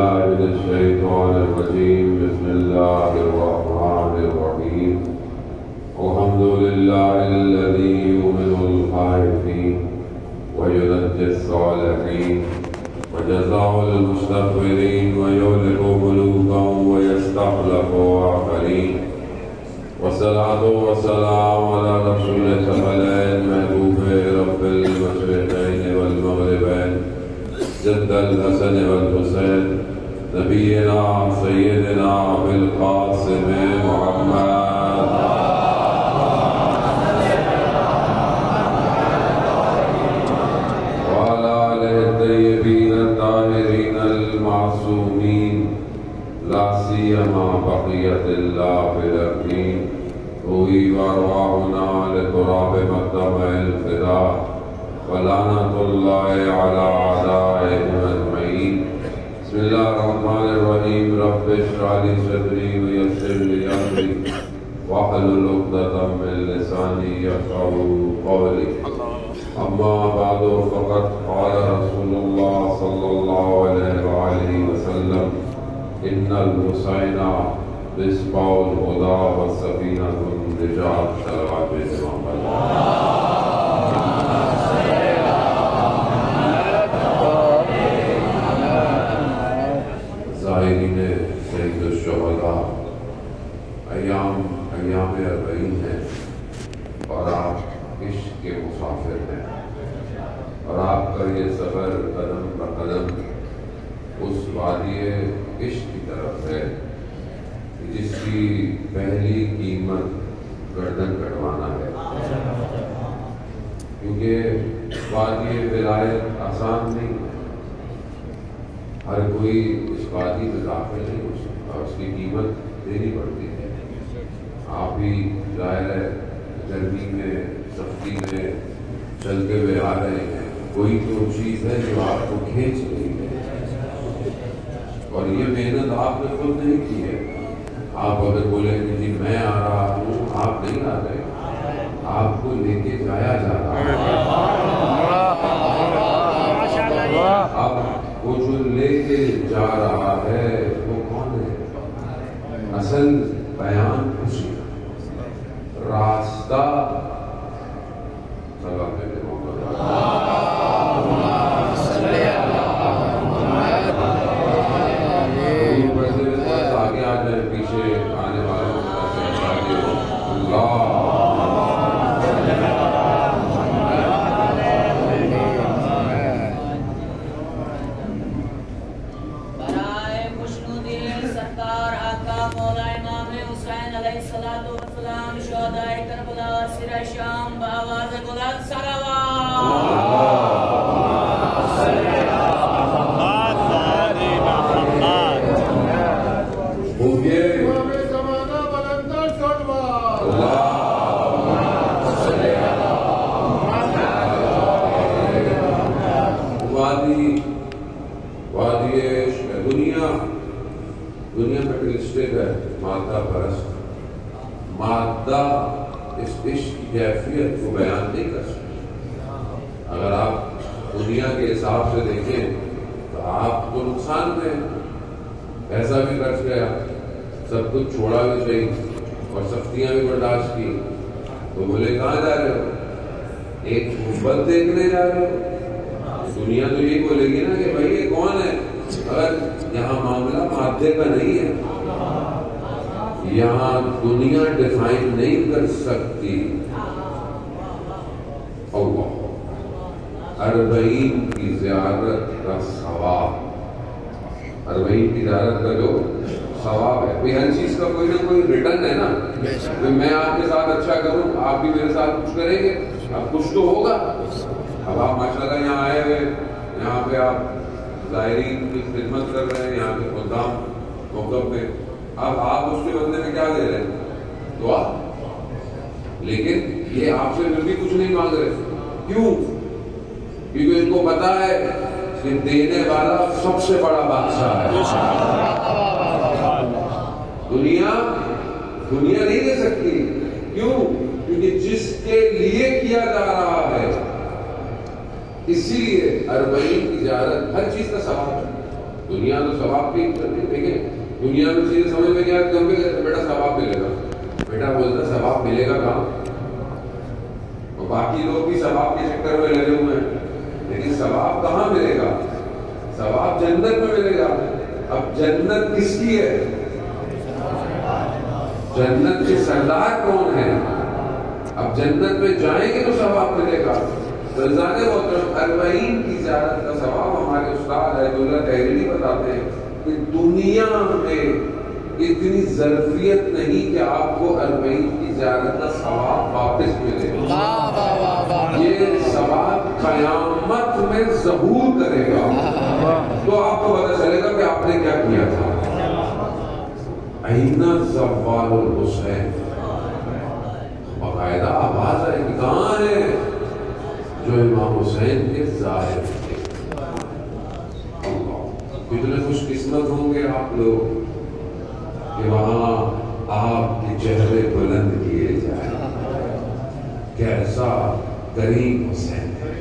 بالله من الشيطان الرجيم. بسم الله الرحمن الرحيم. الحمد لله الذي يؤمن الخائفين وينجي الصالحين وجزاء المستغفرين ويهلك ملوكا ويستخلف آخرين. والصلاة والسلام على رسول الثقلين محبوب رب المشرقين والمغربين جد الحسن والحسين نبينا سيدنا أبي القاسم محمد وعلى آله الطيبين الطاهرين المعصومين لا سيما بقية الله في الأرضين روحي وأرواحنا لتراب مقدمة الفداء ولعنة الله على أعدائهم أجمعين. بسم الله الرحمن الرحيم. رب اشرح لي صدري ويسر لي أمري واحلل عقدة من لساني يفقهوا قولي. أما بعد فقد قال رسول الله صلى الله عليه وآله وسلم إن الحسين مصباح الهدى والسفينة النجاة. صلوات محمد. ظاہرین سید الشہداء ایام اربعین ہیں اور آپ عشق کے مسافر ہیں اور آپ کا یہ سفر قدم بقدم اس وادی عشق کی طرف ہے جس کی پہلی قیمت گردن کٹوانا ہے، کیونکہ وادی ولایت آسان نہیں ہے، ہر کوئی اس وادی میں داخل نہیں ہو سکتا، اس کی قیمت دینی پڑتی ہے۔ آپ بھی ظاہر ہے گرمی میں سختی میں چلتے ہوئے آ رہے ہیں، کوئی تو چیز ہے جو آپ کو کھینچ رہی ہے اور یہ محنت آپ نے خود نہیں کی ہے۔ آپ اگر بولیں کہ جی میں آ رہا ہوں، آپ نہیں آ رہے، آپ کو لے کے جایا جا رہا ہے۔ اب وہ جو لے کے جا رہا ہے وہ کون ہے؟ اصل بیان خوشی راستہ آگے آ جائے، پیچھے آنے والوں اللہ شام بآواز بلند دنیا میں رشتے ہے مادہ پرست، مادہ اس عشق کی کیفیت کو بیان نہیں کر سکتے۔ اگر آپ دنیا کے حساب سے دیکھیں تو آپ کو نقصان میں پیسہ بھی خرچ گیا، سب کچھ چھوڑا بھی صحیح اور سختیاں بھی برداشت کی، تو بولے کہاں جا رہے ہو؟ ایک محبت دیکھنے جا رہے ہو؟ دنیا تو یہی بولے گی نا کہ بھائی یہ کون ہے؟ اگر یہاں معاملہ مادے کا نہیں ہے، یہاں دنیا ڈیفائن نہیں کر سکتی۔ اللہ اربعین کی زیارت کا ثواب، اربعین کی زیارت کا جو ثواب ہے، کوئی ہر چیز کا کوئی نہ کوئی ریٹرن ہے نا۔ میں آپ کے ساتھ اچھا کروں، آپ بھی میرے ساتھ کچھ کریں گے، اب کچھ تو ہوگا۔ اب آپ ماشاءاللہ یہاں آئے ہوئے، یہاں پہ آپ ظاہرین کی خدمت کر رہے ہیں، یہاں کے خدام موقف میں، اب آپ اس کے بدلے میں کیا دے رہے ہیں؟ دعا۔ لیکن یہ آپ سے پھر بھی کچھ نہیں مانگ رہے، کیوں؟ کیونکہ ان کو پتا ہے کہ دینے والا سب سے بڑا بادشاہ ہے۔ دنیا نہیں دے سکتی، کیوں؟ کیونکہ جس کے لیے کیا جا رہا ہے، اسی لیے اربعین کی زیارت ہر چیز کا ثواب ہے۔ دنیا تو ثواب کی دیکھیں، دنیا میں چیزیں سمجھ میں کیا کم بھی کرتے بیٹا ثواب ملے گا، بیٹا بولتا ثواب ملے گا کہاں؟ اور باقی لوگ بھی ثواب کے چکر میں لگے ہوئے ہیں، لیکن ثواب کہاں ملے گا؟ ثواب جنت میں ملے گا۔ اب جنت کس کی ہے؟ جنت کے سردار کون ہیں؟ اب جنت میں جائیں گے تو ثواب ملے گا۔ رضانے محترم 40 کی زیارت کا ثواب ہمارے استاد عید اللہ تحریری بتاتے ہیں کہ دنیا میں اتنی ظرفیت نہیں کہ آپ کو 40 کی زیارت کا ثواب واپس ملے۔ یہ ثواب قیامت میں ظہور کرے گا تو آپ کو پتہ چلے گا کہ آپ نے کیا کیا تھا۔ اینا زوال الحسین، باقاعدہ آواز آئے گی، کہاں ہے جو امام حسین کے ظاہر تھے۔ کتنے خوش قسمت ہوں گے آپ لوگ کہ وہاں آپ کے چہرے بلند کیے جائیں۔ کیسا کریم حسین ہے،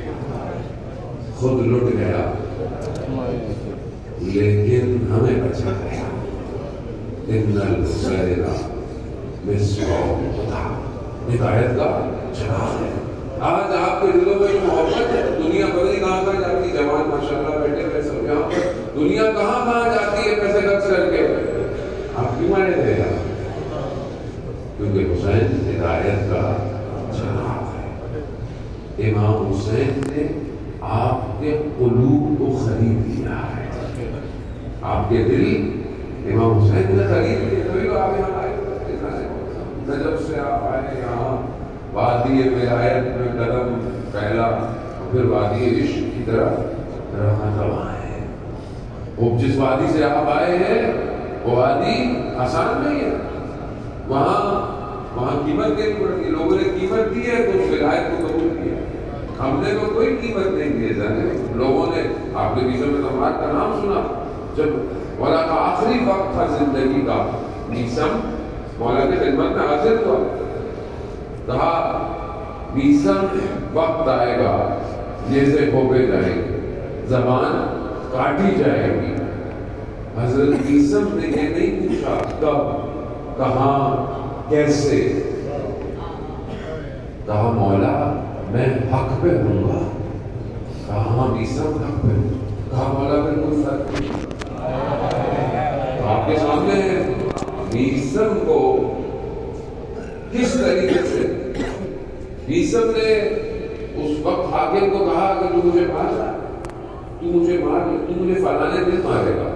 خود لٹ گیا لیکن ہمیں بچا گیا۔ ان الحسین مصباح الہدیٰ، ہدایت کا چراغ ہے۔ آج آپ کے دلوں میں جو محبت ہے، دنیا پتہ نہیں کہاں کہاں جاتی، جوان ماشاءاللہ بیٹھے ہوئے سب یہاں پر، دنیا کہاں کہاں جاتی ہے پیسے خرچ کر کے، آپ کیوں آئے تھے یہاں؟ کیونکہ حسین ہدایت کا چراغ ہے۔ امام حسین نے آپ کے قلوب کو خرید لیا ہے، آپ کے دل امام حسین نے خرید لیے، تبھی تو آپ یہاں آئے۔ نجف سے آپ آئے یہاں، وادی ولایت میں قدم پہلا، اور پھر وادی عشق کی طرف رواں ہے۔ وہ جس وادی سے آپ آئے ہیں وہ وادی آسان نہیں ہے، وہاں قیمت دینی پڑتی ہے، لوگوں نے قیمت دی ہے تو اس ولایت کو قبول کیا۔ ہم نے تو کوئی قیمت نہیں دی جانے، لوگوں نے آپ نے بیچوں میں تمہارا کا نام سنا، جب مولا کا آخری وقت تھا زندگی کا، بیسم مولا کی خدمت میں حاضر ہوا، کہا بیسم وقت آئے گا، جیسے کھوپے جائیں گے، زبان کاٹی جائے گی۔ حضرت بیسم نے یہ نہیں پوچھا کب، کہاں، کیسے، کہا مولا میں حق پہ ہوں گا، کہا بیسم حق پہ ہوں، کہا مولا پھر کوئی فرق نہیں۔ آپ کے سامنے ہے بیسم کو کس طریقے سے، بیسم نے اس وقت حاکم کو کہا کہ تو مجھے مار جا، تو مجھے مار، تو مجھے فلانے دن مارے گا،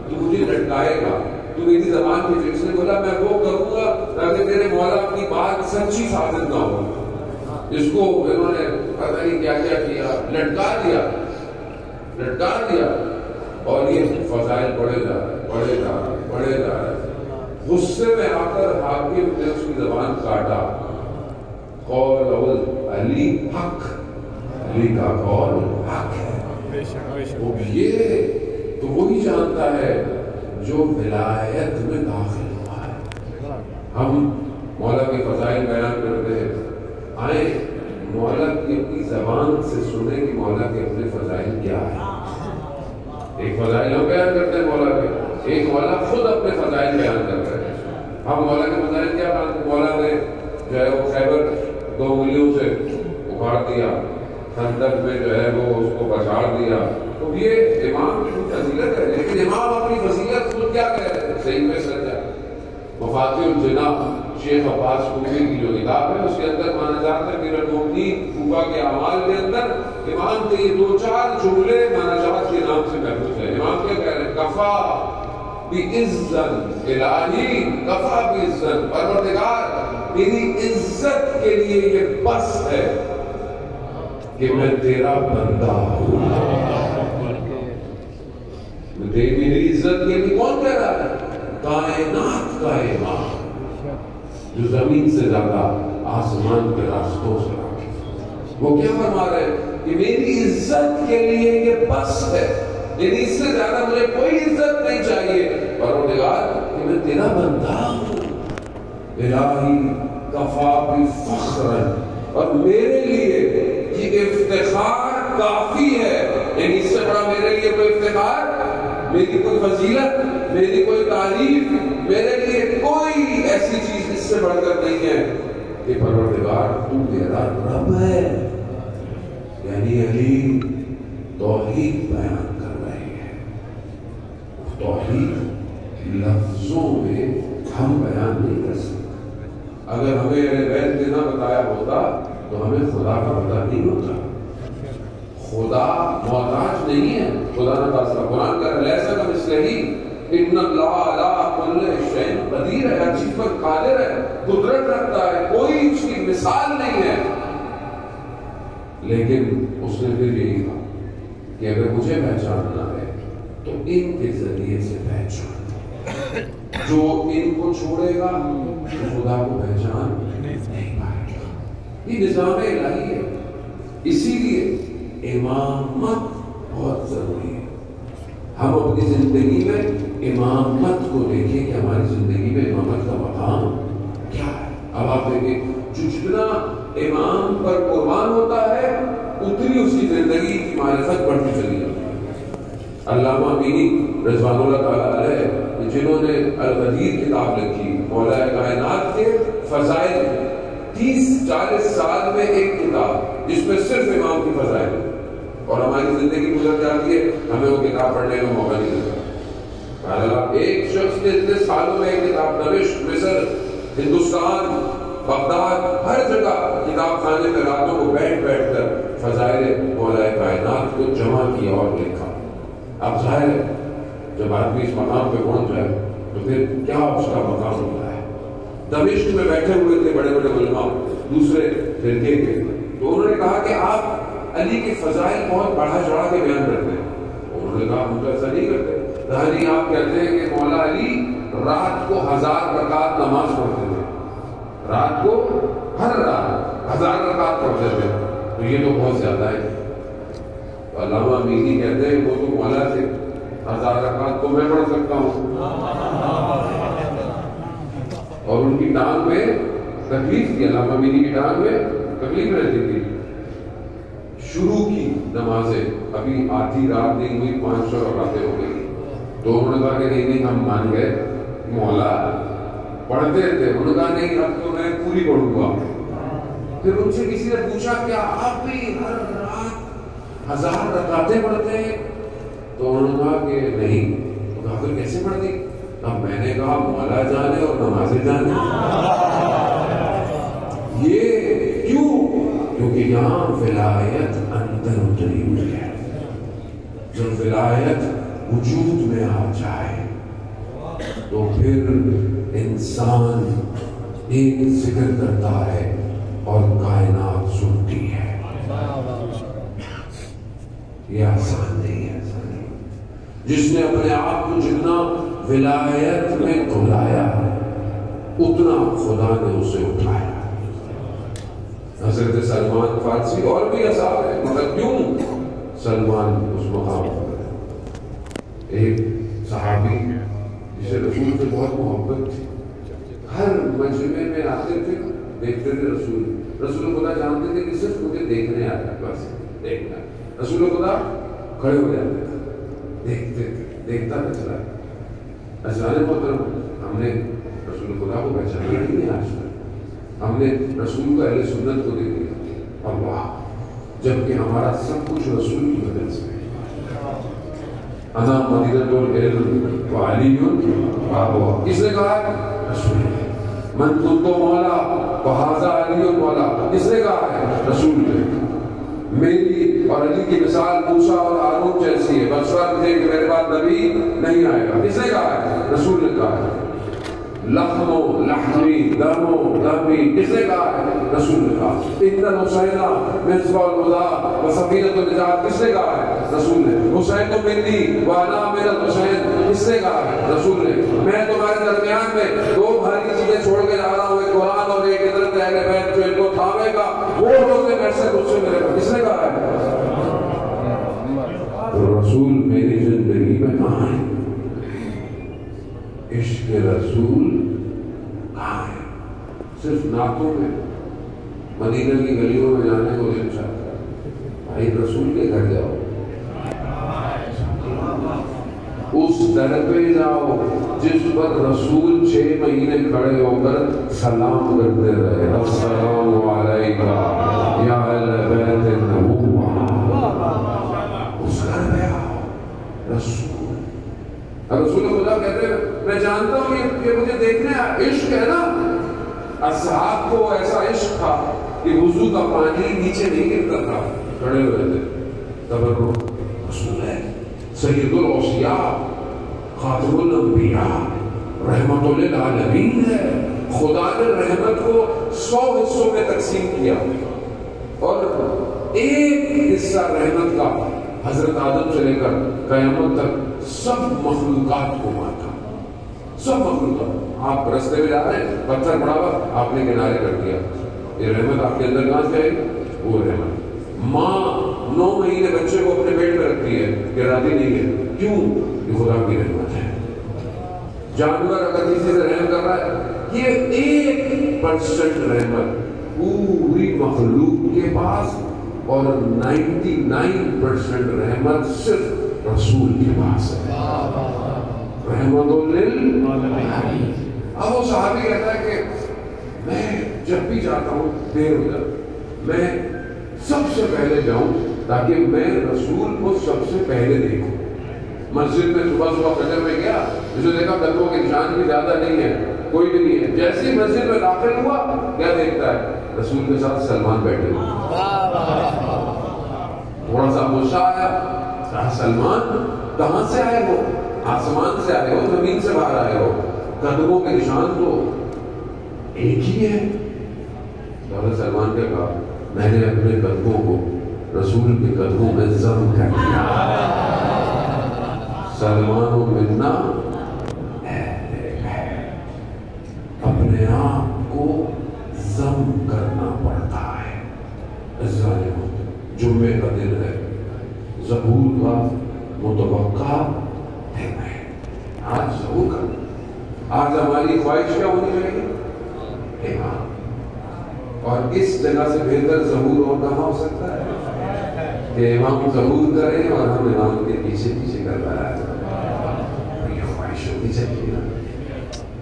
تو مجھے لٹکائے گا، تو میری زبان کی فکر سے بولا میں وہ کروں گا تاکہ تیرے مولا کی بات سچی ثابت نہ ہو۔ اس کو انہوں نے پتہ نہیں کیا کیا کیا، لٹکا دیا، اور یہ فضائل پڑھے جا رہے۔ غصے میں آ کر حاکم نے اس کی زبان کاٹا، قول اول علی حق، علی کا قول حق ہے۔ وہ یہ تو وہی جانتا ہے جو ولایت میں داخل ہوا ہے۔ ہم مولا کی فضائل بیان کرتے ہیں، آئیں مولا کی اپنی زبان سے سنیں کہ مولا کے اپنے فضائل کیا ہے۔ ایک فضائل ہم بیان کرتے ہیں مولا کے، ایک مولا خود اپنے فضائل بیان کرتے ہیں۔ ہم مولا کے فضائل کیا بیان، مولا نے جو ہے وہ خیبر 2 انگلیوں سے اکھاڑ دیا، خندق میں جو ہے وہ اس کو بچاڑ دیا، تو یہ امام کی فضیلت ہے۔ لیکن امام اپنی فضیلت خود کیا کہہ رہے ہیں، صحیح میں سر جائے مفاتیح الجناح شیخ عباس کوفی کی جو کتاب ہے اس کے اندر مانا جاتا ہے امیر المومنین کوفہ کے اعمال کے اندر امام کے یہ 2-4 جملے مانا جات کے نام سے محفوظ ہیں۔ امام کیا کہہ رہے ہیں، کفا بعزت الہی، کفا بعزت، پروردگار میری عزت کے لیے یہ بس ہے کہ میں تیرا بندہ ہوں۔ میری عزت کے لیے کون کہہ رہا ہے؟ کائنات کا امام جو زمین سے زیادہ آسمان کے راستوں سے واقف، وہ کیا فرما رہے ہیں کہ میری عزت کے لیے یہ بس ہے، یعنی اس سے زیادہ مجھے کوئی عزت نہیں چاہیے، پروردگار کہ میں تیرا بندہ ہوں۔ الہی کفا بفخرا، اور میرے لیے یہ افتخار کافی ہے، یعنی اس سے بڑا میرے لیے کوئی افتخار میری کوئی فضیلت، میری کوئی تعریف، میرے لیے کوئی ایسی چیز اس سے بڑھ کر نہیں ہے کہ پروردگار تو میرا رب ہے۔ یعنی علی توحید بیان کر رہے ہیں۔ توحید لفظوں میں ہم بیان نہیں کر سکتے۔ اگر ہمیں اہل بیت نے نہ بتایا ہوتا تو ہمیں خدا کا پتہ نہیں ہوتا۔ خدا محتاج نہیں ہے، خدا نہ خاصہ قرآن کا لیسا کمثلہ ان اللہ علی کل شیء قدیر ہے، ہر چیز پر قادر ہے، قدرت رکھتا ہے، کوئی اس کی مثال نہیں ہے۔ لیکن اس نے پھر یہی کہا کہ اگر مجھے پہچاننا ہے تو ان کے ذریعے سے پہچان، جو ان کو چھوڑے گا تو خدا کو پہچان نہیں پائے گا۔ یہ نظام الہی ہے۔ اسی لیے امامت بہت ضروری ہے۔ ہم اپنی زندگی میں امامت کو دیکھیں کہ ہماری زندگی میں امامت کا مقام کیا ہے۔ اب آپ دیکھیں جو جتنا امام پر قربان ہوتا ہے اتنی اس کی زندگی کی معرفت بڑھتی چلی جاتی ہے۔ علامہ مینی رضوان اللہ تعالیٰ علیہ جنہوں نے الغدیر کتاب لکھی مولا کائنات کے فضائل، 30-40 سال میں ایک کتاب جس میں صرف امام کی فضائل ہے، اور ہماری زندگی گزر جاتی ہے، ہمیں وہ کتاب پڑھنے کا موقع نہیں ملتا۔ ایک شخص نے اتنے سالوں میں ایک کتاب دمشق، مصر، ہندوستان، بغداد، ہر جگہ کتاب خانے میں راتوں کو بیٹھ بیٹھ کر فضائل مولا کائنات کو جمع کیا اور لکھا۔ اب ظاہر ہے جب آدمی اس مقام پہ پہنچ جائے تو پھر کیا اس کا مقام ہوتا ہے۔ دمشق میں بیٹھے ہوئے تھے بڑے بڑے علماء دوسرے فرقے کے، تو انہوں نے کہا کہ آپ علی کے فضائل بہت بڑھا چڑھا کے بیان کرتے ہیں۔ انہوں نے کہا ہم تو ایسا نہیں کرتے۔ ظاہری آپ کہتے ہیں کہ مولا علی رات کو 1000 رکعت نماز پڑھتے تھے، رات کو ہر رات 1000 رکعت پڑھتے تھے، تو یہ تو بہت زیادہ ہے۔ علامہ مینی کہتے ہیں وہ تو مولا تھے، 1000 رکعت تو میں پڑھ سکتا ہوں۔ اور ان کی ٹانگ میں تکلیف تھی، علامہ مینی کی ٹانگ میں تکلیف رہتی تھی۔ شروع کی نمازیں ابھی آدھی رات نہیں ہوئی 500 رکعتیں ہو گئی، تو انہوں نے کہا کہ نہیں ہم مان گئے، مولا پڑھتے تھے۔ انہوں نے کہا نہیں اب تو میں پوری پڑھوں گا۔ پھر ان سے کسی نے پوچھا کیا آپ بھی ہر رات 1000 رکعتیں پڑھتے ہیں؟ تو انہوں نے کہا کہ نہیں۔ تو کہا پھر کیسے پڑھتی؟ اب میں نے کہا مولا جانے اور نمازیں جانے۔ یہ کیوں؟ کیونکہ یہاں ولایت اندر اتری ہوئی ہے۔ جب ولایت وجود میں آ جائے تو پھر انسان ایک ذکر کرتا ہے اور کائنات سنتی ہے۔ یہ آسان نہیں ہے۔ جس نے اپنے آپ کو جتنا ولایت میں کھلایا اتنا خدا نے اسے اٹھایا۔ حضرت سلمان فارسی اور بھی اصحاب ہے، مگر کیوں سلمان اس مقام پر؟ ایک صحابی جسے رسول سے بہت محبت تھی، ہر مجمع میں آتے تھے، دیکھتے تھے رسول خدا جانتے تھے کہ صرف مجھے دیکھنے آتا ہے، بس دیکھنا۔ رسول خدا کھڑے ہو جاتے تھے، دیکھتے تھے، دیکھتا تھا چلا۔ اجلال محترم ہم نے رسول خدا کو پہچانا نہیں آج تک، ہم نے رسول کو اہل سنت کو دیکھ لیا، اللہ، جبکہ ہمارا سب کچھ رسول کی مدد سے ہے۔ انا مدینۃ العلم وعلی بابها، کس نے کہا ہے؟ رسول نے۔ من کنت مولا وہذا علی مولا، کس نے کہا ہے؟ رسول نے۔ میری اور علی کی مثال موسیٰ اور ہارون جیسی ہے، بس فرق ہے کہ میرے بعد نبی نہیں آئے گا۔ کس نے کہا ہے؟ رسول نے کہا ہے۔ لحم و لحمی، دم و دمی، کس نے کہا ہے؟ رسول نے کہا۔ ان الحسین مصباح الہدی و سفینۃ النجات، کس نے کہا ہے؟ رسول نے۔ حسین منی وانا من الحسین، کس نے کہا ہے؟ رسول نے۔ میں تمہارے درمیان میں دو بھاری چیزیں چھوڑ کے جا رہا ہوں، ایک قرآن اور ایک حضرت اہل بیت، جو ان کو تھامے گا وہ روزے میں سے مجھ سے ملے گا۔ کس نے کہا ہے؟ رسول میری زندگی میں کہاں ہے؟ عشق رسول کہاں ہے؟ صرف نعتوں میں، مدینہ کی گلیوں میں جانے کو دل چاہتا ہے۔ بھائی رسول کے گھر جاؤ، اس در پہ جاؤ جس پر رسول 6 مہینے کھڑے ہو کر سلام کرتے رہے، السلام علیکہ یا اہل بیت النبوہ۔ اس گھر پہ آؤ، رسول خدا کہتے ہیں میں جانتا ہوں کہ مجھے دیکھنے عشق ہے نا۔ اصحاب کو ایسا عشق تھا کہ وضو کا پانی نیچے نہیں گرتا تھا، کھڑے ہوئے تھے۔ تبرک رسول ہے، سید الاوصیاء، خاتم الانبیاء، رحمت للعالمین ہے۔ خدا نے رحمت کو 100 حصوں میں تقسیم کیا اور ایک حصہ رحمت کا حضرت آدم سے لے کر قیامت تک سب مخلوقات کو بانٹا، سب مخلوقات۔ آپ رستے میں جا رہے ہیں، پتھر پڑا ہوا، آپ نے کنارے کر دیا، یہ رحمت آپ کے اندر کہاں سے آئے گی؟ وہ رحمت۔ ماں 9 مہینے بچے کو اپنے پیٹ میں رکھتی ہے، گراتی نہیں ہے، کیوں؟ یہ خدا کی رحمت ہے۔ جانور اگر کسی سے رحم کر رہا ہے، یہ 1% رحمت پوری مخلوق کے پاس، اور 99% رحمت صرف رسول کے پاس ہے، رحمت للعالمین۔ اب وہ صحابی کہتا ہے کہ میں جب بھی جاتا ہوں دیر ہو جاتا، میں سب سے پہلے جاؤں تاکہ میں رسول کو سب سے پہلے دیکھوں۔ مسجد میں صبح فجر میں گیا، جو دیکھا قدموں کے نشان بھی زیادہ نہیں ہے، کوئی بھی نہیں ہے۔ جیسے ہی مسجد میں داخل ہوا، کیا دیکھتا ہے؟ رسول کے ساتھ سلمان بیٹھے ہوئے۔ تھوڑا سا غصہ آیا، سلمان کہاں سے آئے ہو؟ آسمان سے آئے ہو، زمین سے باہر آئے ہو؟ قدموں کے نشان تو ایک ہی ہے۔ حضرت سلمان نے کہا میں نے اپنے قدموں کو رسول کے قدموں میں ضم کر دیا۔ سلمان و منا اپنے آپ کو ضم کرنا پڑتا ہے۔ جمعے کا دن ہے، ظہور کا متوقع دن ہے، آج ظہور کرنا۔ آج ہماری خواہش کیا ہونی چاہیے؟ امام۔ اور اس جگہ سے بہتر ظہور اور کہاں ہو سکتا ہے کہ امام ظہور کریں اور ہم امام کے پیچھے پیچھے کر رہا ہے۔ یہ خواہش ہونی چاہیے نا۔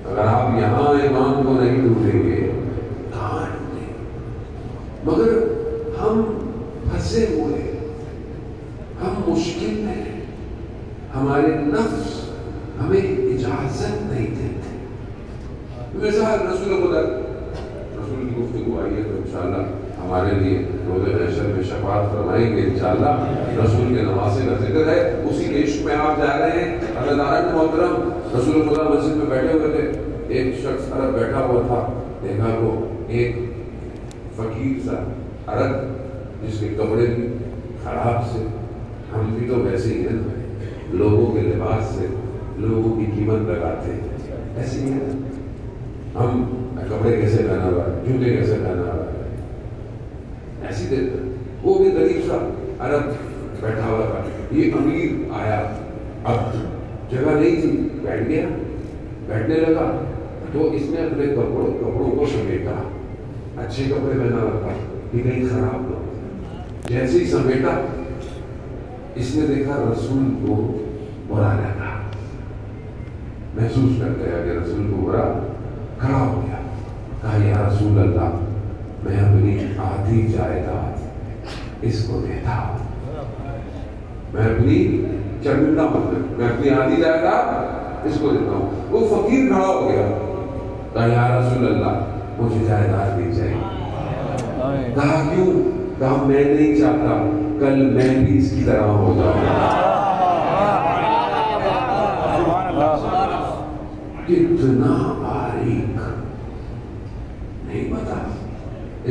اگر آپ یہاں امام کو نہیں ڈھونڈیں گے کہاں ڈھونڈیں؟ مگر ہم پھنسے ہوئے، ہم مشکل میں، ہمارے نفس ہمیں اجازت نہیں دیتے۔ مثال رسول خدا، رسول کی گفتگو آئی ہے تو انشاءاللہ ہمارے لیے روز محشر میں شفاعت فرمائیں گے انشاءاللہ۔ رسول کے نواسے کا ذکر ہے، اسی کے عشق میں آپ جا رہے ہیں۔ حضرت عرب محترم رسول خدا مسجد میں بیٹھے ہوئے تھے، ایک شخص عرب بیٹھا ہوا تھا، دیکھا وہ ایک فقیر سا عرب جس کے کپڑے بھی خراب سے، ہم بھی تو ویسے ہی ہیں، لوگوں کے لباس سے لوگوں کی قیمت لگاتے ہیں، ایسے ہی ہیں ہم۔ کپڑے کیسے پہنا ہوا ہے، جوتے کیسے پہنا ہوا ہے، ایسی دیکھتے۔ وہ بھی غریب سا عرب بیٹھا ہوا تھا، یہ امیر آیا، اب جگہ نہیں تھی، بیٹھ گیا، بیٹھنے لگا تو اس نے اپنے کپڑوں کو سمیٹا، اچھے کپڑے پہنا رکھا کہ کہیں خراب نہ ہو۔ جیسے ہی سمیٹا، اس نے دیکھا رسول کو برا لگا، محسوس کر گیا کہ رسول کو برا، کھڑا ہو گیا، کہا یا رسول اللہ میں اپنی آدھی جائیداد اس کو دیتا ہوں، میں اپنی چرمندہ ہوں، میں اپنی آدھی جائیداد اس کو دیتا ہوں۔ وہ فقیر کھڑا ہو گیا، کہا یا رسول اللہ مجھے جائیداد دی جائے۔ کہا کیوں؟ کہا میں نہیں چاہتا کل میں بھی اس کی طرح ہو جاؤں۔ کتنا باریک، نہیں پتا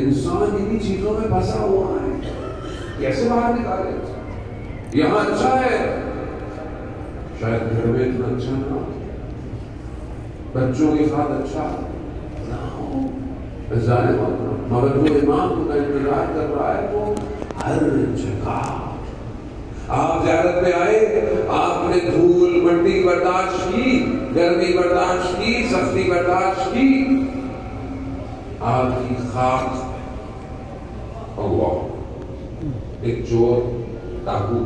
انسان انہی چیزوں میں پھنسا ہوا ہے، کیسے باہر نکالے؟ یہاں اچھا ہے، شاید گھر میں اتنا اچھا نہ ہو، بچوں کے ساتھ اچھا نہ ہو، مگر وہ امام کا انتظار کر رہا ہے وہ ہر جگہ۔ آپ زیارت میں آئے، آپ نے دھول مٹی برداشت کی، گرمی برداشت کی، سختی برداشت کی، آپ کی خاک اللہ ایک چور ڈاکو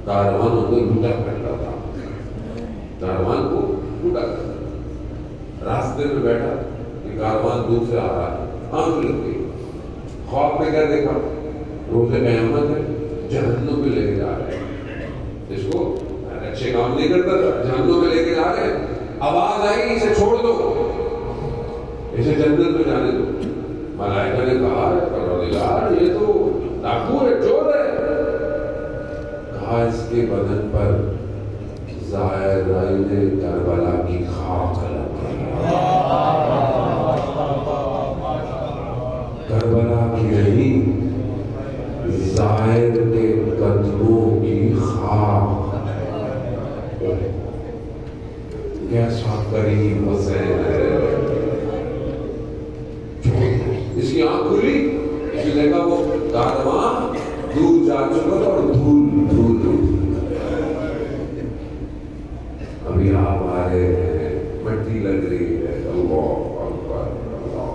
کاروان اندر لوٹا کرتا تھا، کاروان کو ٹوٹا کر راستے میں بیٹھا کہ کاروان دور سے آ رہا ہے، آنکھ لگ گئی، خواب میں کیا دیکھا؟ روز قیامت ہے، جہنم میں لے کے جا رہے ہیں، اس کو اچھے کام نہیں کرتا تھا، جہنم میں لے کے جا رہے ہیں، آواز آئی اسے چھوڑ دو، اسے جنت میں جانے دو۔ ملائکہ نے کہا پروردگار یہ تو ڈاکو ہے، چور ہے۔ کہا اس کے بدن پر زائرین کربلا کی خاک لگ گئی، کربلا کی نہیں، زائر کے قدموں کی خاک۔ کیسا کریم حسین ہے۔ اس کی آنکھ کھلی، اس نے دیکھا وہ کارواں دور جا چکا تھا اور دھول دھول دھول، ابھی آپ آ رہے ہیں، مٹی لگ رہی ہے، اللہ اکبر اللہ۔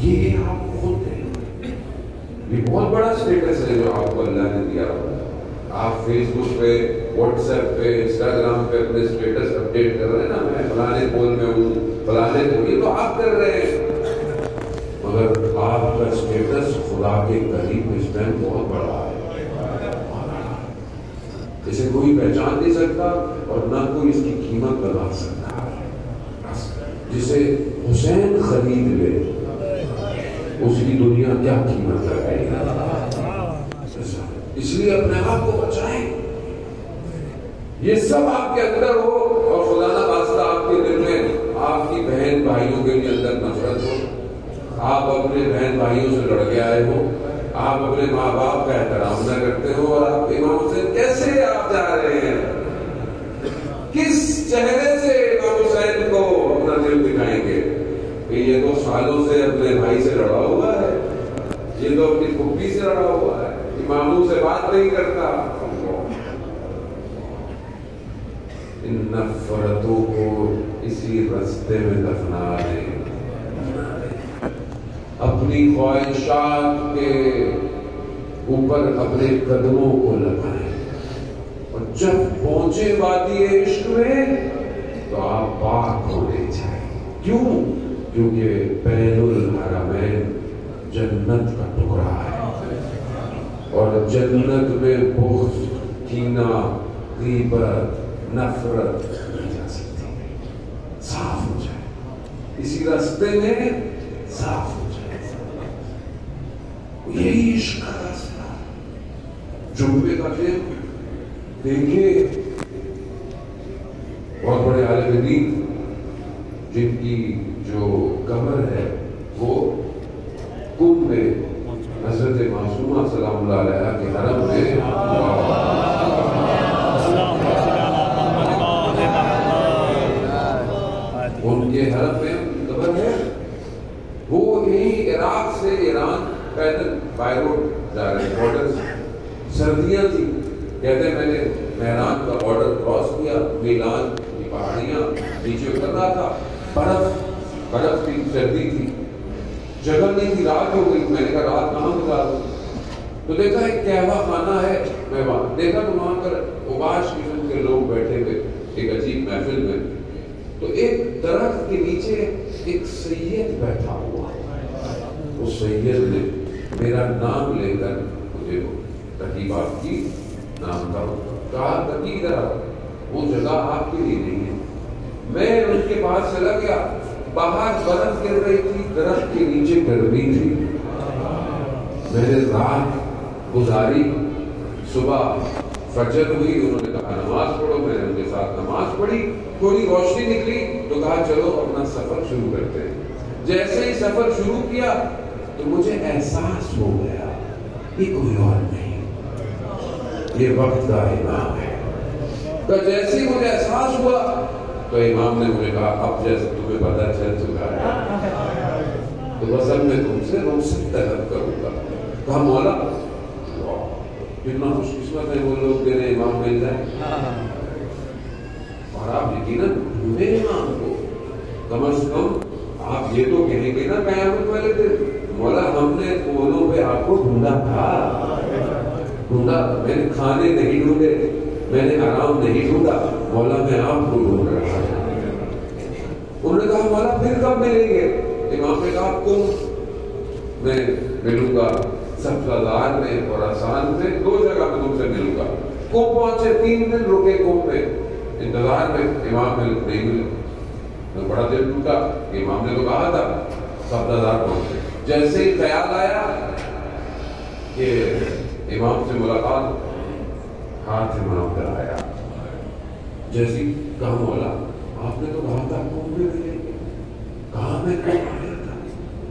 یہ آپ خود ہیں، یہ بہت بڑا سٹیٹس ہے جو آپ کو اللہ نے دیا۔ آپ فیس بک پہ، واٹس ایپ پہ، انسٹاگرام پہ اپنے سٹیٹس اپڈیٹ کر رہے ہیں نا، میں فلانے پول میں ہوں، فلانے کو، یہ تو آپ کر رہے ہیں، مگر آپ کا سٹیٹس خدا کے قریب اس ٹائم بہت بڑا ہے، اسے کوئی پہچان نہیں سکتا اور نہ کوئی اس کی قیمت بتا سکتا۔ جسے حسین خرید لے اس کی دنیا کیا قیمت لگائے گی؟ اس لیے اپنے آپ کو بچائیں، یہ سب آپ کے اندر ہو، اور خدا نہ خواستہ آپ کے دل میں آپ کی بہن بھائیوں کے لیے اندر نفرت ہو، آپ اپنے بہن بھائیوں سے لڑ کے آئے ہو، آپ اپنے ماں باپ کا احترام نہ کرتے ہو، اور آپ امام حسین کیسے آپ جا رہے ہیں؟ کس چہرے سے امام حسین کو اپنا دل دکھائیں گے کہ یہ تو سالوں سے اپنے بھائی سے لڑا ہوا ہے، یہ تو اپنی پھوپھی سے لڑا ہوا ہے، اماموں سے بات نہیں کرتا۔ ان نفرتوں کو اسی رستے میں دفنا دیں، اپنی خواہشات کے اوپر اپنے قدموں کو لگائیں، اور جب پہنچے وادی عشق میں تو آپ پاک ہونے چاہیے۔ کیوں؟ کیونکہ بین الحرمین جنت کا ٹکڑا ہے، اور جنت میں بغض، کینہ، غیبت، نفرت نہیں جا سکتی، صاف ہو جائے، اسی راستے میں صاف ہو جائے، یہی عشق کا راستہ۔ جمعے کا دن دیکھیں، بہت بڑے عالم دین جن کی جو قبر ہے وہ کم میں حضرت معصومہ سلام اللہ علیہ کے حرم میں، ان کے حرم میں قبر ہے، وہ یہی عراق سے ایران پیدل بائی روڈ جا رہے، بارڈر، سردیاں تھی، کہتے ہیں میں نے مہران کا بارڈر کراس کیا، میلان کی پہاڑیاں نیچے اتر رہا تھا، برف تھی، سردی تھی، جگہ نہیں تھی، رات ہو گئی، میں نے کہا رات کہاں گزاروں؟ تو دیکھا ایک قہوہ خانہ ہے، میں وہاں دیکھا تو وہاں پر اوباش قسم کے لوگ بیٹھے ہوئے ایک عجیب محفل میں، تو ایک درخت کے نیچے ایک سید بیٹھا ہوا، اس سید نے میرا نام لے کر مجھے تقریبات کی، نام کا کہا تقی ذرا، وہ جگہ آپ کے لیے نہیں ہے۔ میں ان کے پاس چلا گیا، باہر برف گر رہی تھی، درخت کے نیچے گرمی تھی، میں نے رات گزاری، صبح فجر ہوئی، انہوں نے کہا نماز پڑھو، میں نے ان کے ساتھ نماز پڑھی، تھوڑی روشنی نکلی تو کہا چلو اپنا سفر شروع کرتے ہیں۔ جیسے ہی سفر شروع کیا تو مجھے احساس ہو گیا یہ کوئی اور نہیں، یہ وقت کا امام ہے۔ تو جیسے ہی مجھے احساس ہوا تو امام نے مجھے کہا اب جیسے تمہیں پتہ چل چکا ہے تو بس اب میں تم سے رخصت طلب کروں گا۔ کہا مولا کتنا خوش قسمت ہے وہ لوگ تیرے امام مل جائیں، اور آپ یقیناً ڈھونڈے امام کو، کم از کم آپ یہ تو کہیں گے نا قیامت والے دن مولا ہم نے پولوں پہ آپ کو ڈھونڈا تھا، ڈھونڈا، میں نے کھانے نہیں ڈھونڈے، میں نے آرام نہیں ڈھونڈا مولا میں آپ کو ڈھونڈ رہا تھا. انہوں نے کہا مولا پھر کب ملیں گے؟ امام نے کہا آپ کو میں ملوں گا سبزادار میں اور آسان میں، 2 جگہ پہ تم سے ملوں گا. کوم پہنچے 3 دن رکے کوم میں انتظار میں، امام میں نہیں ملے. میں بڑا دل ٹوٹا کہ امام نے تو کہا تھا سبزادار پہنچے. جیسے ہی خیال آیا کہ امام سے ملاقات، ہاتھ امام پر آیا. جیسی کہا مولا آپ نے تو کہا تھا کوم میں ملیں گے. کہاں میں آیا تھا؟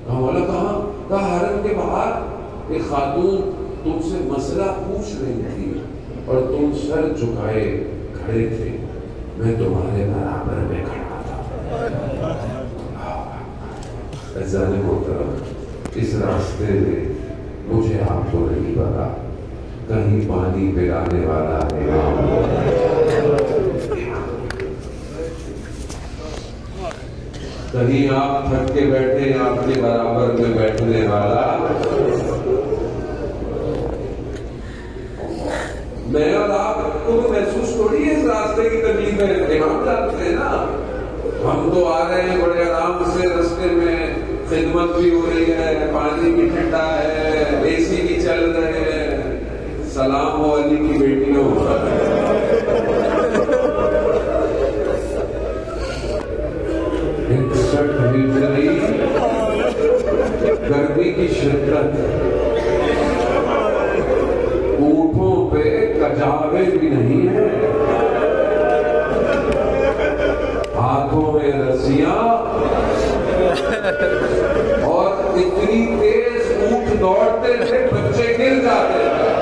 کہا مولا کہاں؟ کہا حرم کے باہر ایک خاتون تم سے مسئلہ پوچھ رہی تھی اور تم سر جھکائے کھڑے تھے، میں تمہارے برابر میں کھڑا تھا. عزیزان محترم، اس راستے میں مجھے آپ کو نہیں پتا کہیں پانی پلانے والا امام ہو، کہیں آپ تھک کے بیٹھے آپ کے برابر میں بیٹھنے والا میں اور آپ کو تو محسوس تھوڑی ہے اس راستے کی تکلیفیں. امام جانتے ہیں نا، ہم تو آ رہے ہیں بڑے آرام سے، راستے میں خدمت بھی ہو رہی ہے، پانی بھی ٹھنڈا ہے، اے سی بھی چل رہے ہیں. سلام ہو علی کی بیٹیوں. گرمی کی شدت، اونٹوں پہ کجاوے بھی نہیں ہے، ہاتھوں میں رسیاں، اور اتنی تیز اونٹ دوڑتے تھے بچے گر جاتے تھے.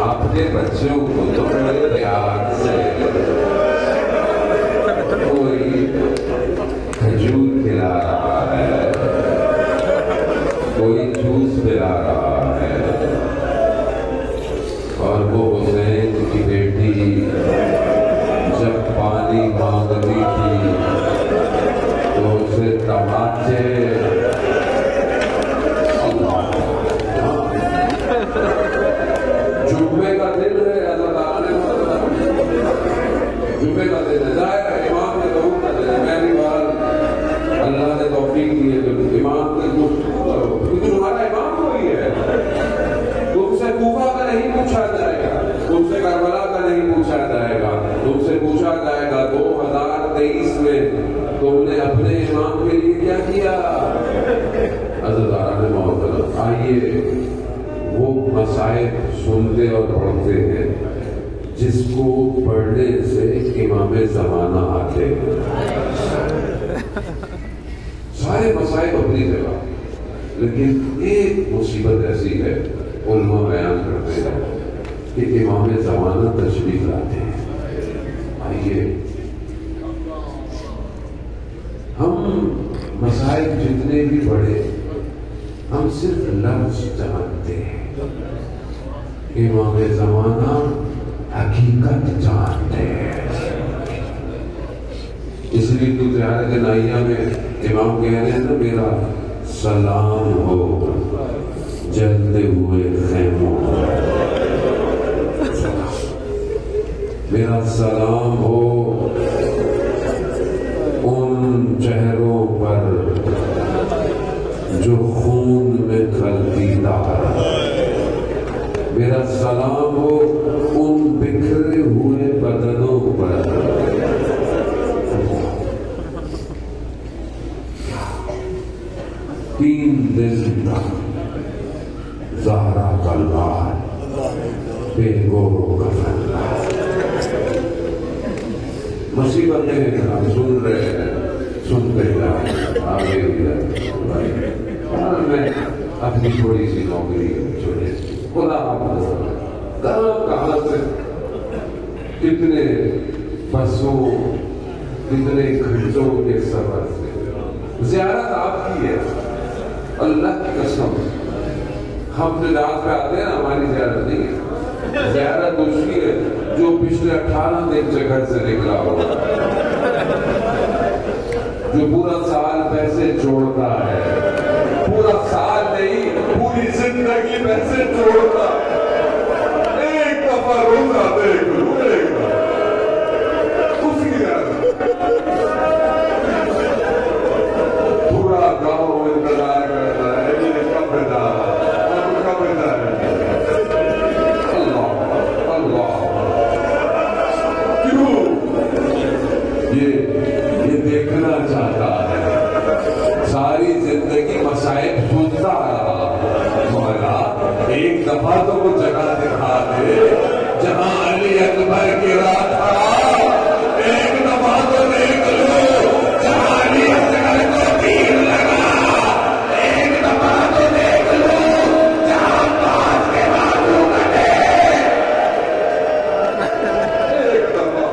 آپ کے بچوں کو تو بڑے پیار سے کوئی کھجور کھلا رہا ہے، کوئی جوس پلا رہا ہے، اور وہ حسین کی بیٹی جب پانی مانگتی تھی تو اسے تماچے. جمعے کا دن ہے، اللہ تعالیٰ نے جمعے کا دن ہے، ظاہر ہے امام نے ضرور کر دیا. میں بھی بار اللہ نے توفیق دی ہے کہ امام کے گفتگو کرو، کیونکہ تمہارا امام وہی ہے. تم سے کوفہ کا نہیں پوچھا جائے گا، تم سے کربلا کا نہیں پوچھا جائے گا، تم سے پوچھا جائے گا 2023 میں تم نے اپنے امام کے لیے کیا کیا. عزیزان محترم، آئیے وہ مسائل سنتے اور پڑھتے ہیں جس کو پڑھنے سے امام زمانہ آتے ہیں. سارے مسائل اپنی جگہ، لیکن ایک مصیبت ایسی ہے علماء بیان کرتے ہیں کہ امام زمانہ تشریف لاتے ہیں. آئیے ہم مسائل جتنے بھی پڑھے ہم صرف لفظ جانتے ہیں، امام زمانہ حقیقت جانتے ہیں. اس لیے تو زیارت نائیہ میں امام کہہ رہے ہیں نا، میرا سلام ہو جلتے ہوئے خیموں، میرا سلام ہو ان چہروں پر جو خون میں کھلتی دار، میرا سلام ہو ان بکھرے ہوئے بدنوں پر. تین دن تک زہرا کا لال بے گورو کا فنلال. مصیبتیں ہم سن رہے ہیں، سنتے جائیں، آگے بھی میں اپنی تھوڑی سی نوکری چھوڑے خدا کہاں سے کتنے بسوں کتنے گھنٹوں کے سفر سے زیارت آپ کی ہے. اللہ کی قسم، ہم جو جہاز پہ آتے ہیں ہماری زیارت نہیں ہے، زیارت اس کی ہے جو پچھلے 18 دن سے گھر سے نکلا ہوگا، جو پورا سال پیسے جوڑتا ہے، پورا سال نہیں پوری زندگی پیسے جوڑتا ہے. دفعہ تو وہ جگہ دکھا دے جہاں علی اکبر گرا تھا، ایک دفعہ تو دیکھ لو جہاں علی اکبر کو تیر لگا، ایک دفعہ تو دیکھ لو جہاں عباس کے بازو کٹے، ایک دفعہ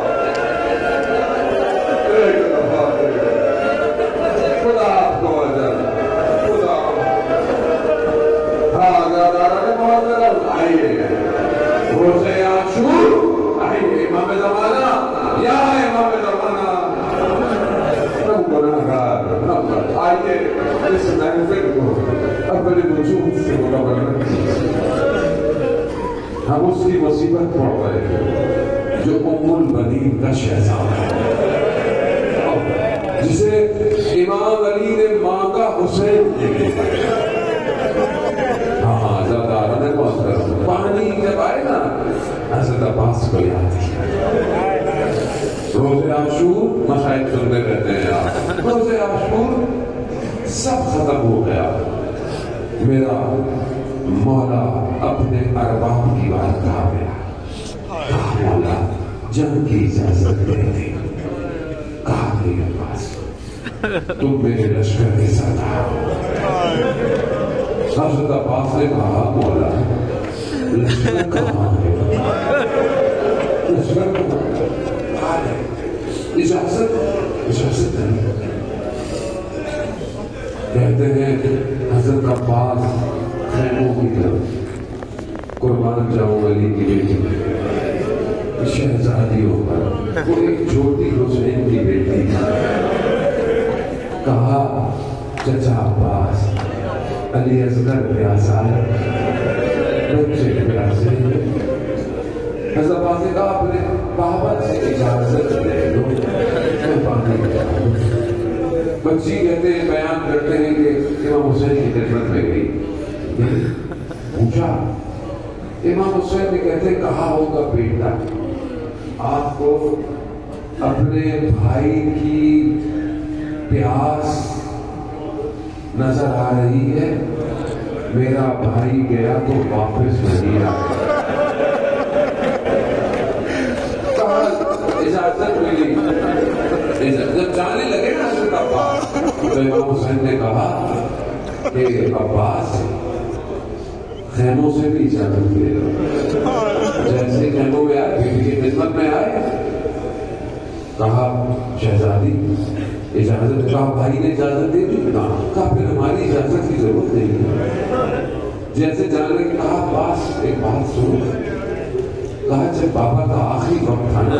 خدا آپ کو اجر، خدا آئیے روزے عاشور، آئیے امام زمانہ، یا امام زمانہ، ہم گناہگار آئیے اس محفل کو اپنے وجود سے مکمل رکھیے۔ ہم اس کی مصیبت پڑھ رہے ہیں جو ام البنین کا شہزادہ ہے، جسے امام علی نے مانگا حسین کے لیے۔ پانی جب آئے نا حضرت عباس کو یاد کیا، روزے عاشور مشاہد سنتے رہتے ہیں آپ، روزے عاشور سب ختم ہو گیا، میرا مولا اپنے ارباب کی بارگاہ میں کہا مولا جنگ کی اجازت دے دی، کہا نہیں عباس تم میرے لشکر کے ساتھ آؤ۔ حضرت عباس نے کہا مولا لشکر کہاں ہے، لشکر کہاں ہے، اجازت نہیں۔ کہتے ہیں حضرت عباس خیموں کی طرف، قربان جاؤں علی کی بیٹی شہزادیوں پر، وہ ایک چھوٹی حسین کی بیٹی تھی، کہا چچا عباس علی اصغر پیاسا ہے، بچے پیاسے ہیں۔ حضرت عباس نے کہا اپنے بابا سے اجازت لے لو میں پانی پلاؤں۔ بچی کہتے ہیں بیان کرتے ہیں کہ امام حسین کی خدمت میں گئی، پوچھا امام حسین نے کہتے کہا ہوگا بیٹا آپ کو اپنے بھائی کی پیاس نظر آ رہی ہے، میرا بھائی گیا تو واپس نہیں آیا، اجازت ملی، جب جانے لگے نا حضرت عباس تو امام حسین نے کہا کہ عباس خیموں سے بھی اجازت دے دو، جیسے خیموں میں آئے بیٹی کی خدمت میں آئے، کہا شہزادی اجازت، کہا بھائی نے اجازت دے دی، کہا پھر ہماری اجازت کی ضرورت نہیں ہے، جیسے جانے کے کہا عباس ایک بات سنو، کہا جب بابا کا آخری وقت تھا نا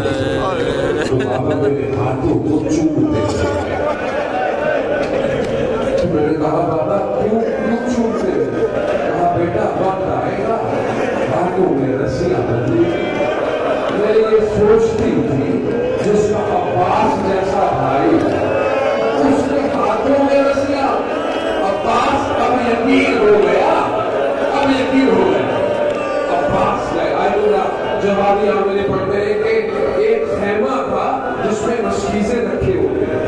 تو بابا میرے ہاتھوں کو چومتے تھے، میں نے کہا بابا کیوں چومتے؟ کہا بیٹا وقت آئے گا ہاتھوں میں رسیاں بندھی، میں یہ سوچتی تھی جس کا عباس جیسا بھائی اس کے ہاتھوں میں رسیاں، عباس اب یقین ہو گیا، عباس گئے آئیونا جوابی آمنے پڑھتے ہیں کہ ایک خیمہ تھا جس میں مشکیزیں رکھے ہوئے ہیں،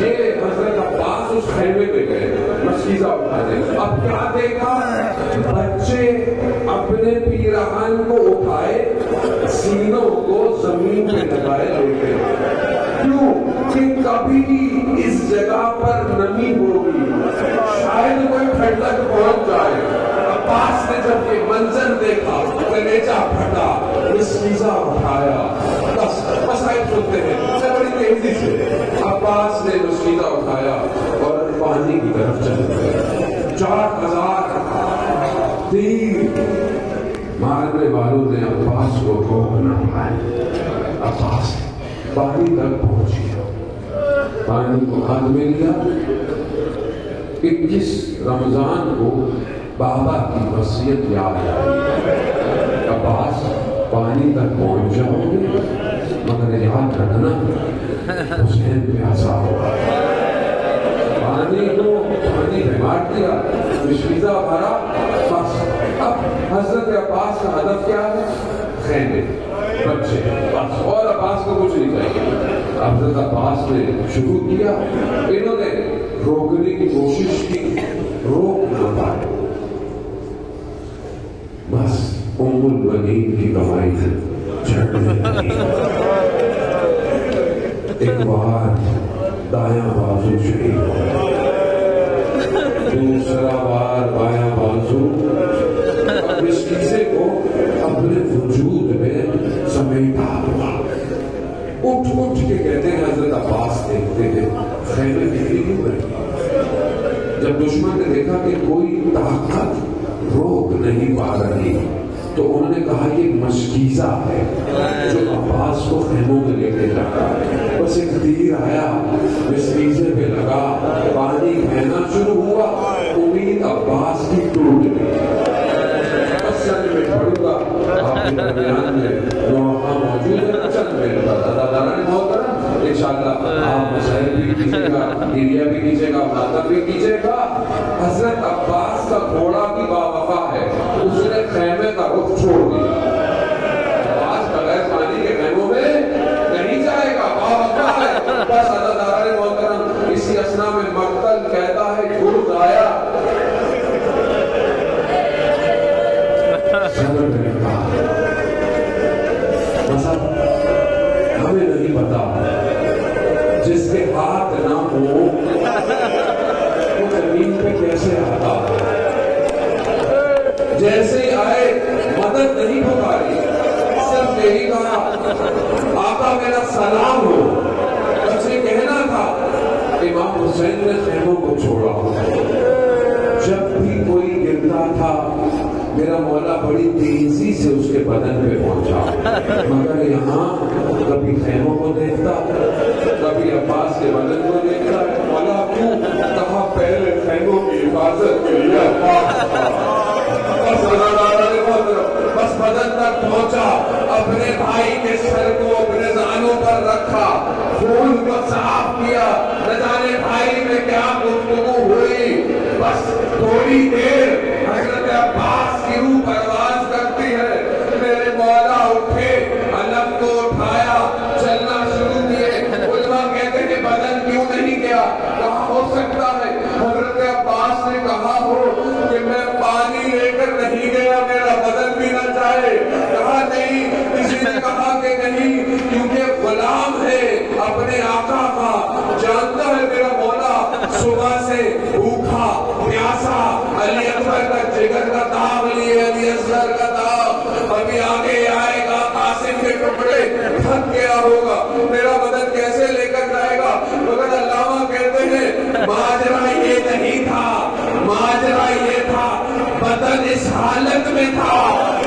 یہ حضرت عباس اس خیمے میں گئے مشکیزہ اٹھانے، اب کیا دیکھا بچے اپنے پیراہن کو اٹھائے سینوں کو زمین پہ لگائے لیتے، کیوں کہ کبھی اس جگہ پر نمی ہوگی، شاید کوئی ٹھنڈک پہنچ جائے۔ عباس نے جب یہ منظر دیکھا کلیجہ پھٹا، مشکیزہ اٹھایا، بس مسائل سنتے ہیں بڑی تیزی سے، عباس نے مشکیزہ اٹھایا اور پانی کی طرف چل گئے، 4000 تیر مارنے والوں نے عباس کو روک نہ پائے، عباس پانی تک پہنچ گیا، پانی کو ہاتھ میں لیا۔ 21 رمضان کو بابا کی وصیت یاد آئی، عباس پانی تک پہنچ جاؤ گے مگر یاد رکھنا حسین پیاسا ہوگا، پانی پہ مار دیا، مشکیزہ بھرا، بس اب حضرت عباس کا ہدف کیا ہے؟ خیمے، بچے، بس اور عباس کو کچھ نہیں چاہیے۔ حضرت عباس نے شروع کیا، انہوں نے روکنے کی کوشش کی، روک نہ پائے، معمول بنی کی کمائی چھڑنے لگی۔ ایک بار دایاں بازو شہید ہو گیا، دوسرا بار بایاں بازو اب اس کیسے کو اپنے وجود میں سمیٹا ہوا۔ اٹھ اٹھ کے کہتے ہیں حضرت عباس دیکھتے ہیں خیمے بکھری کیوں رہی؟ جب دشمن نے دیکھا کہ کوئی طاقت روک نہیں پا رہی تو انہوں نے کہا یہ مشکیزہ ہے جو عباس کو خیموں میں لے کے جاتا ہے۔ بس ایک تیر آیا، مشکیزے پہ لگا، پانی بہنا شروع ہوا، امید عباس کی ٹوٹ گئی۔ بس چند میں پڑھوں گا آپ کے درمیان میں جو وہاں موجود ہے، چند میں داداران محترم انشاءاللہ آپ مسائل بھی کیجئے گا، ایریا بھی کیجئے گا، ماتم بھی کیجئے گا۔ حضرت عباس کا گھوڑا بھی باوفا ہے، اس نے خیمے کا رخ چھوڑ دیا۔ عباس بغیر پانی کے خیموں میں نہیں جائے گا، باوفا ہے۔ بس داداران محترم اسی اسنا میں مقتل کہتا ہے گرد آیا، صبر میں کہا مذہب ہمیں نہیں پتا جس کے ہاتھ نہ ہو وہ زمین پہ کیسے آتا، جیسے ہی آئے مدد نہیں پکاری، صرف یہی کہا آقا میرا سلام ہو۔ بس یہ کہنا تھا۔ امام حسین نے خیموں کو چھوڑا، جب بھی کوئی گرتا تھا میرا مولا بڑی تیزی سے اس کے بدن پہ پہنچا، مگر یہاں کبھی خیموں کو دیکھتا، کبھی عباس کے بدن کو دیکھتا ہے۔ مولا کیوں؟ کہا پہلے خیموں کی حفاظت کے لیے بس بدن تک پہنچا، اپنے بھائی کے سر کو اپنے زانوں پر رکھا، خون کو صاف کیا، نہ جانے بھائی میں کیا گفتگو ہوئی۔ بس تھوڑی دیر حضرت عباس کی روح پرواز کرتی ہے، میرے مولا اٹھے، علم کو اٹھایا، چلنا شروع کیے۔ علماء کہتے ہیں بدن کیوں نہیں گیا؟ کہا ہو سکتا ہے حضرت عباس نے کہا ہو کہ میں پانی لے کر نہیں گیا، میرا بدن بھی نہ جائے۔ کہا نہیں، کسی نے کہا کہ نہیں، کیونکہ غلام ہے اپنے آقا کا، جانتا ہے میرا مولا صبح سے بھوکا پیاسا، علی اکبر کا جگر کا داغ لیے، علی اصغر کا داغ، ابھی آگے آئے گا قاسم کے ٹکڑے، تھک گیا ہوگا، میرا بدن کیسے لے کر جائے گا؟ مگر علامہ کہتے ہیں ماجرا یہ نہیں تھا، ماجرا یہ تھا بدن اس حالت میں تھا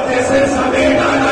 جیسے سمیٹا نہ